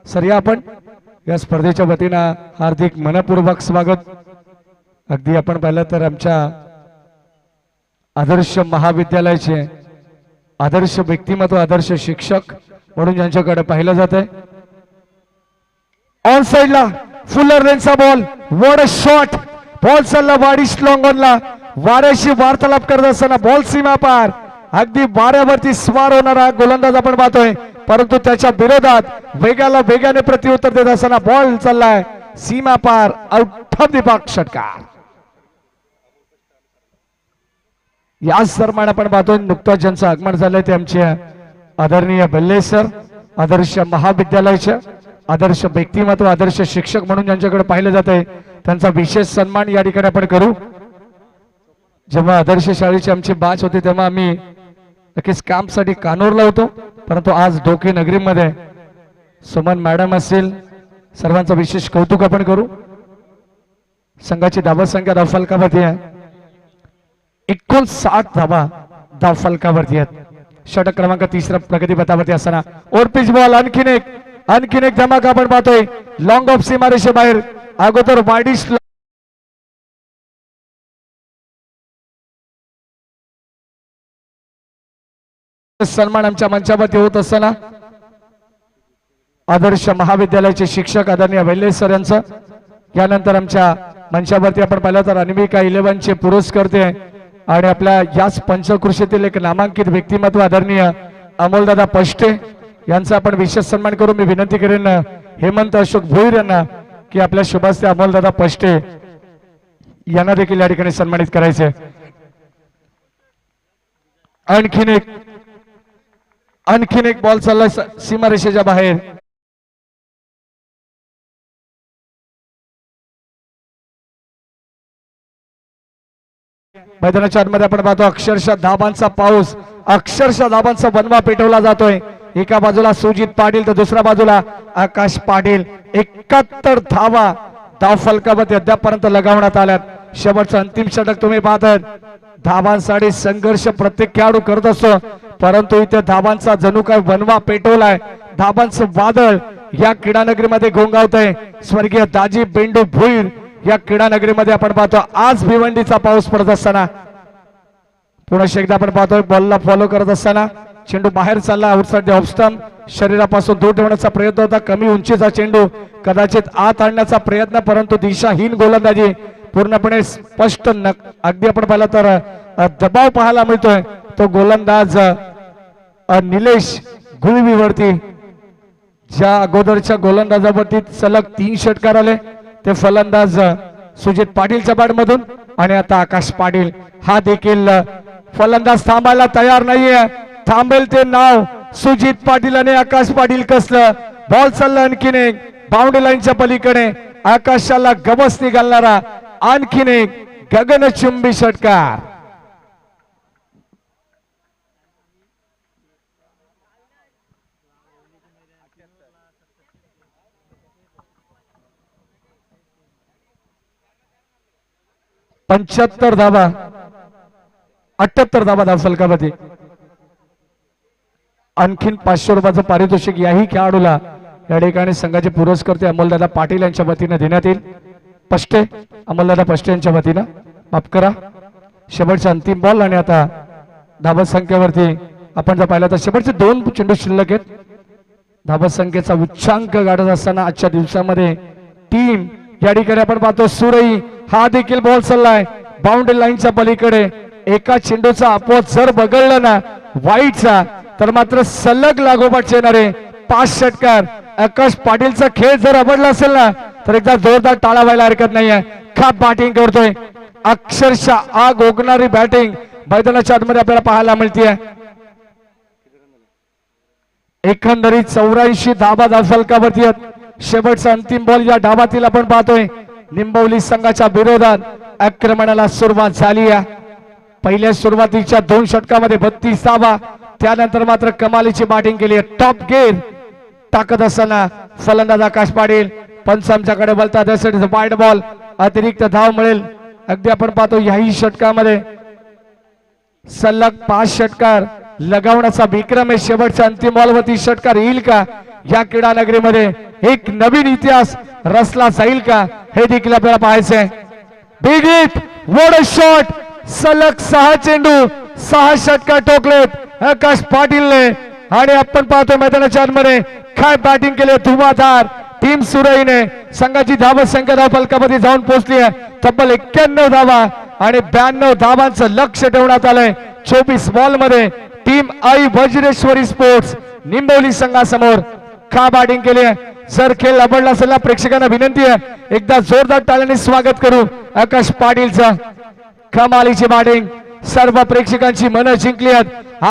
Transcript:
Sir आपण या स्पर्धेच्या वतीनं हार्दिक मनपूर्वक स्वागत। अगदी आपण पाहिलं तर आमच्या आदर्श महाविद्यालयाचे आदर्श व्यक्तिमत्व आदर्श शिक्षक म्हणून ज्यांच्याकडे पाहिलं जाते ऑन साइडला फुलर लेनचा ball what a shot ball चालला वाडीश लॉंग ऑनला वाऱ्याशी वार्तालाप करत असताना बॉल सीमा पार अगदी वाऱ्यावरती स्वार होणारा गोलंदाज आपण पाहतोय परंतु त्याच्या विरोधात वेगाला वेगाने प्रत्युत्तर देत असताना बॉल चाललाय सीमा पार आउट ऑफ द बॉक्स षटकार। याच दरम्यान आपण पाहतोय नुकताच ज्यांचं आगमन झालंय ते आमचे आदरणीय बेल्ले सर आदर्श महाविद्यालयाचे आदर्श व्यक्तिमत्व आदर्श शिक्षक म्हणून ज्यांच्याकडे पाहिलं जाते त्यांचा विशेष सन्मान या ठिकाणी आपण करू। जेव्हा आदर्श शाळेची आमची बॅच होती तेव्हा आम्ही नक्कीच कामसाठी कानोरला होतो परंतु आज डोके नगरीमध्ये सुमन मॅडम असेल सर्वांचं विशेष कौतुक आपण करू। संघाची धावा संख्या धावफलकावरती आहे 59 धावा धावफलकावरती आहेत। षटक क्रमांक 3 प्रगतीपथावरती असताना ओर पिच बॉल आणखीन एक धमाका आपण पाहतोय लॉंग ऑफ सीमारेषे बाहेर अगोदर वाडीश सन्मान आमच्या मंचावरती होत असताना आदर्श महाविद्यालयाचे शिक्षक आदरणीय बेल्ले सर यांचं यानंतर आमच्या मंचावरती आपण पाहिलं तर अनमिका 11 चे पुरस्कर्ते आणि आपल्या याच पंचकृषीतील एक नामांकित व्यक्तिमत्व आदरणीय अमोलदादा पष्टे यांचा आपण विशेष सन्मान करू। मी विनंती करेन हेमंत अशोक भोईर यांना की आपल्या शुभास्ते अमोलदादा पष्टे यांना देखील या ठिकाणी सन्मानित करायचे। आणखीन एक बॉल चाललाय सीमारेषेच्या बाहेर मैदानाच्या आतमध्ये आपण पाहतो अक्षरशः धाबांचा पाऊस अक्षरशः धाबांचा बनवा पेटवला जातोय। एका बाजूला सुजित पाटील तर दुसऱ्या बाजूला आकाश पाटील 71 धावा धावफलकावरती अद्यापर्यंत लगावण्यात आल्यात। शेवटचं अंतिम षटक तुम्ही पाहताय धाबांसाठी संघर्ष प्रत्येक खेळाडू करत असतो परंतु इथे धाबांचा जणू काय बनवा पेटवलाय धाबांचं वादळ या क्रीडानगरीमध्ये घोंगावतंय। स्वर्गीय दाजी बेंडू भुईर या क्रीडानगरीमध्ये आपण पाहतो आज भिवंडीचा पाऊस पडत असताना पुन्हा एकदा आपण पाहतोय बॉलला फॉलो करत असताना चेंडू बाहेर चालला आउटसाइड द ऑफ स्टंप शरीरापासून दूर ठेवण्याचा प्रयत्न होता कमी उंचीचा चेंडू कदाचित आत आणण्याचा प्रयत्न परंतु दिशाहीन गोलंदाजी पूर्णपणे स्पष्ट अगदी आपण पाहिलं तर दबाव पाहायला मिळतोय तो गोलंदाज निलेश गुळवीवरती ज्या अगोदरच्या गोलंदाजावरती सलग 3 षटकार आले ते फलंदाज सुजित पाटीलच्या बॅट मधून आणि आता आकाश पाटील हा देखील फलंदाज थांबायला तयार नाहीये थांबेल ते नाव सुजित पाटील आणि आकाश पाटील कसलं बॉल चालला आणखीन एक बाउंड्री लाईनच्या पलीकडे आकाशाला गवसणी घालणारा आणखीन एक गगनचुंबी षटकार। पंच्याहत्तर धावा 78 धावा धावफलकावरती आणखीन 500 रुपयाचं पारितोषिक याही खेळाडूला या ठिकाणी संघाचे पुरस्कर्ते अमोलदादा पाटील यांच्या वतीने देण्यात येईल। पष्टे अमोलदादा पष्टे यांच्या वतीने माफ करा शेवटचा अंतिम बॉल आणि आता धावा संख्येवरती आपण जर पाहिलं तर शेवटचे 2 चेंडू शिल्लक आहेत। धावा संख्येचा उच्चांक गाठत असताना आजच्या दिवसामध्ये टीम या ठिकाणी आपण पाहतो सुरई हा देखील बॉल चाललाय बाउंड्री लाईनच्या पलीकडे एका चेंडूचा अपवाद जर बघडला ना वाईटचा तर मात्र सलग लागोपाठ येणारे 5 षटकार। आकाश पाटीलचा खेळ जर आवडला असेल ना तर एकदा जोरदार टाळा व्हायला हरकत नाहीये। खाप बॅटिंग करतोय अक्षरशः आग ओघणारी बॅटिंग मैदानाच्या आतमध्ये आपल्याला पाहायला मिळते। एकंदरीत 84 धावा धावफलकावरती आहेत। शेवटचा अंतिम बॉल या डावातील आपण पाहतोय निंबवली संघाच्या विरोधात आक्रमणाला सुरुवात झाली आहे। पहिल्या सुरुवातीच्या 2 षटकामध्ये 32 धावा त्यानंतर मात्र कमालीची बॅटिंग केली आहे। टॉप गेअर टाकत असताना फलंदाज आकाश पाटील पंचांच्याकडे बोलतात वाईड बॉल अतिरिक्त धाव मिळेल। अगदी आपण पाहतो याही षटकामध्ये सलग 5 षटकार लगावण्याचा विक्रम आहे। शेवटच्या अंतिम बॉलवरती षटकार येईल का या क्रीडा नगरीमध्ये एक नवीन इतिहास रचला जाईल का हे देखील आपल्याला पाहायचंय. Big hit, what a shot, सलग 6 चेंडू 6 षटकार ठोकलेत आकाश पाटीलने आणि आपण पाहतोय मैदानाच्या आतमध्ये काय बॅटिंग केली धुमाधार टीम सुरईने. संघाची धाव संख्या धाव फलकामध्ये जाऊन पोहोचली आहे तब्बल 91 धावा आणि 92 धावांचं लक्ष ठेवण्यात आलंय 24 बॉल मध्ये. टीम आई वज्रेश्वरी स्पोर्ट्स निंबवली संघासमोर का बॅटिंग केली आहे. जर खेळ आवडला असेल प्रेक्षकांना विनंती आहे एकदा जोरदार टाळ्याने स्वागत करू आकाश पाटीलचं. कमालीची बॅटिंग सर्व प्रेक्षकांची मनं जिंकली आहेत.